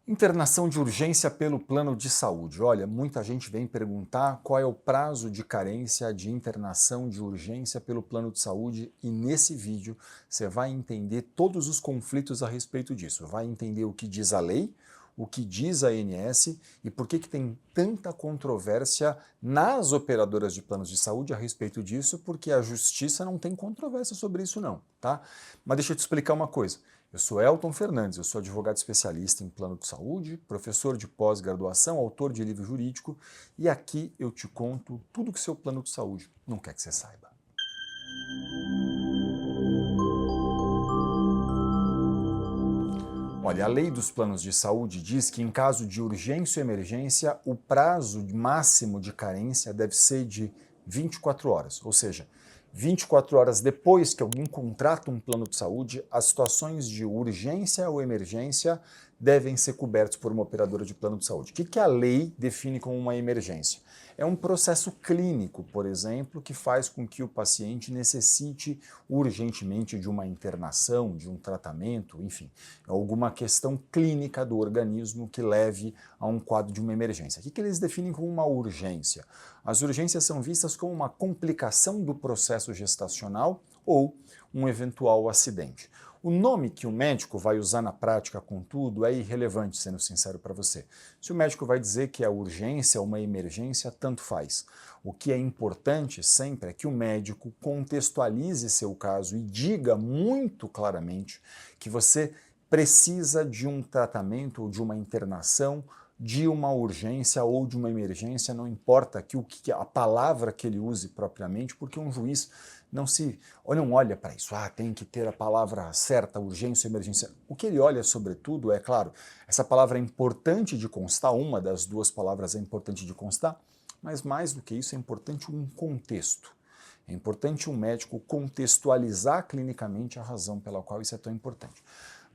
Internação de urgência pelo plano de saúde. Olha, muita gente vem perguntar qual é o prazo de carência de internação de urgência pelo plano de saúde e nesse vídeo você vai entender todos os conflitos a respeito disso. Vai entender o que diz a lei, o que diz a ANS e por que tem tanta controvérsia nas operadoras de planos de saúde a respeito disso, porque a justiça não tem controvérsia sobre isso não, tá? Mas deixa eu te explicar uma coisa. Eu sou Elton Fernandes, eu sou advogado especialista em plano de saúde, professor de pós-graduação, autor de livro jurídico e aqui eu te conto tudo que seu plano de saúde não quer que você saiba. Olha, a lei dos planos de saúde diz que em caso de urgência ou emergência, o prazo máximo de carência deve ser de 24 horas, ou seja, 24 horas depois que alguém contrata um plano de saúde, as situações de urgência ou emergência devem ser cobertas por uma operadora de plano de saúde. O que a lei define como uma emergência? É um processo clínico, por exemplo, que faz com que o paciente necessite urgentemente de uma internação, de um tratamento, enfim, alguma questão clínica do organismo que leve a um quadro de uma emergência. O que eles definem como uma urgência? As urgências são vistas como uma complicação do processo gestacional ou um eventual acidente. O nome que o médico vai usar na prática, contudo, é irrelevante, sendo sincero para você. Se o médico vai dizer que é urgência ou uma emergência, tanto faz. O que é importante sempre é que o médico contextualize seu caso e diga muito claramente que você precisa de um tratamento ou de uma internação, de uma urgência ou de uma emergência, não importa a palavra que ele use propriamente, porque um juiz não olha para isso, tem que ter a palavra certa, urgência, emergência. O que ele olha, sobretudo, é claro, essa palavra é importante de constar, uma das duas palavras é importante de constar, mas mais do que isso é importante um contexto. É importante um médico contextualizar clinicamente a razão pela qual isso é tão importante.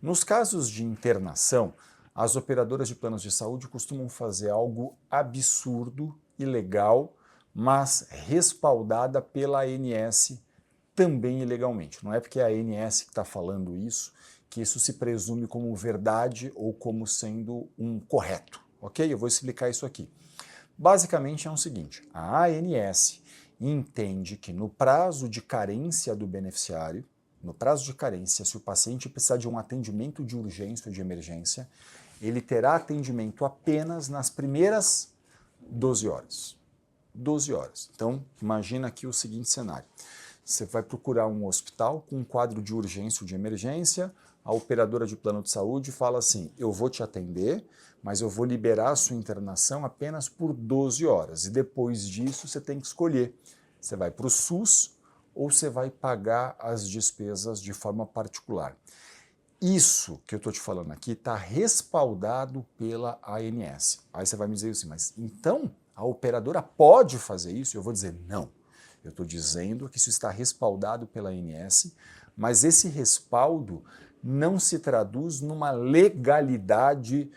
Nos casos de internação, as operadoras de planos de saúde costumam fazer algo absurdo, ilegal, mas respaldada pela ANS também ilegalmente. Não é porque é a ANS que está falando isso que isso se presume como verdade ou como sendo um correto, ok? Eu vou explicar isso aqui. Basicamente é o seguinte, a ANS entende que no prazo de carência do beneficiário, no prazo de carência, se o paciente precisar de um atendimento de urgência ou de emergência, ele terá atendimento apenas nas primeiras 12 horas. 12 horas. Então, imagina aqui o seguinte cenário. Você vai procurar um hospital com um quadro de urgência ou de emergência, a operadora de plano de saúde fala assim, eu vou te atender, mas eu vou liberar a sua internação apenas por 12 horas. E depois disso você tem que escolher. Você vai para o SUS ou você vai pagar as despesas de forma particular. Isso que eu estou te falando aqui está respaldado pela ANS. Aí você vai me dizer assim, mas então a operadora pode fazer isso? Eu vou dizer não. Eu estou dizendo que isso está respaldado pela ANS, mas esse respaldo não se traduz numa legalidade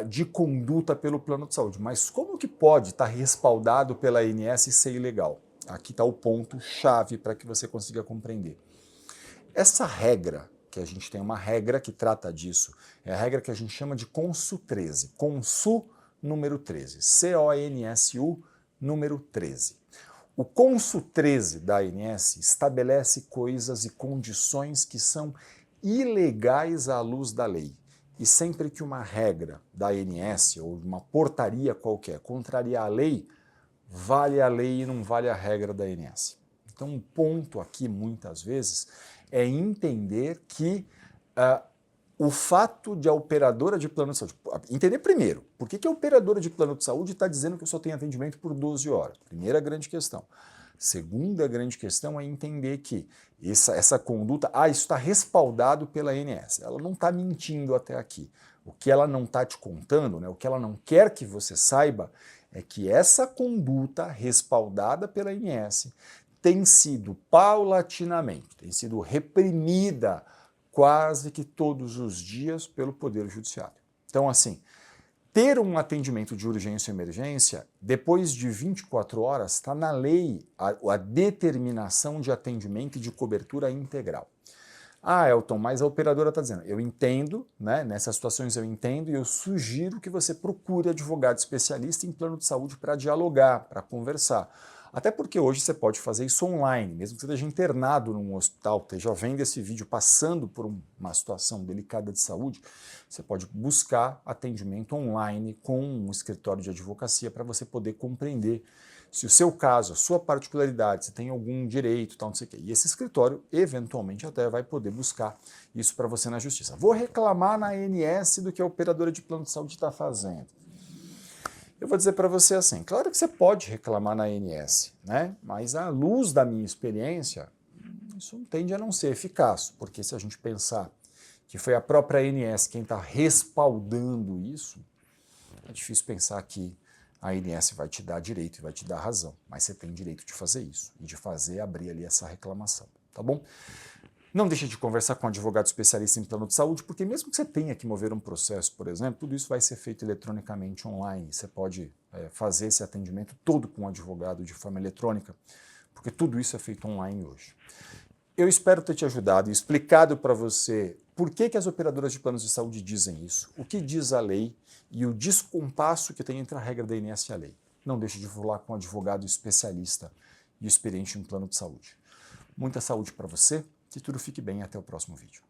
de conduta pelo plano de saúde. Mas como que pode estar respaldado pela ANS e ser ilegal? Aqui está o ponto-chave para que você consiga compreender. Essa regra, que a gente tem uma regra que trata disso, é a regra que a gente chama de CONSU 13, CONSU número 13, CONSU número 13. O CONSU 13 da ANS estabelece coisas e condições que são ilegais à luz da lei. E sempre que uma regra da ANS ou uma portaria qualquer contraria a lei, vale a lei e não vale a regra da ANS. Então, um ponto aqui, muitas vezes, é entender que o fato de a operadora de plano de saúde... Entender primeiro, por que a operadora de plano de saúde está dizendo que eu só tenho atendimento por 12 horas? Primeira grande questão. Segunda grande questão é entender que essa conduta... isso está respaldado pela ANS. Ela não está mentindo até aqui. O que ela não está te contando, né, o que ela não quer que você saiba, é que essa conduta respaldada pela ANS tem sido paulatinamente, tem sido reprimida quase que todos os dias pelo Poder Judiciário. Então, assim, ter um atendimento de urgência e emergência, depois de 24 horas, está na lei a determinação de atendimento e de cobertura integral. Ah, Elton, mas a operadora está dizendo, eu entendo, né? Nessas situações eu entendo e eu sugiro que você procure advogado especialista em plano de saúde para dialogar, para conversar. Até porque hoje você pode fazer isso online, mesmo que você esteja internado num hospital, esteja vendo esse vídeo passando por uma situação delicada de saúde, você pode buscar atendimento online com um escritório de advocacia para você poder compreender se o seu caso, a sua particularidade, se tem algum direito, tal, não sei o quê. E esse escritório, eventualmente, até vai poder buscar isso para você na justiça. Vou reclamar na ANS do que a operadora de plano de saúde está fazendo. Eu vou dizer para você assim, claro que você pode reclamar na ANS, né? Mas à luz da minha experiência, isso tende a não ser eficaz, porque se a gente pensar que foi a própria ANS quem está respaldando isso, é difícil pensar que a ANS vai te dar direito e vai te dar razão, mas você tem direito de fazer isso e de abrir ali essa reclamação, tá bom? Não deixe de conversar com um advogado especialista em plano de saúde, porque mesmo que você tenha que mover um processo, por exemplo, tudo isso vai ser feito eletronicamente online. Você pode fazer esse atendimento todo com um advogado de forma eletrônica, porque tudo isso é feito online hoje. Eu espero ter te ajudado e explicado para você por que as operadoras de planos de saúde dizem isso, o que diz a lei e o descompasso que tem entre a regra da ANS e a lei. Não deixe de falar com um advogado especialista e experiente em plano de saúde. Muita saúde para você, que tudo fique bem e até o próximo vídeo.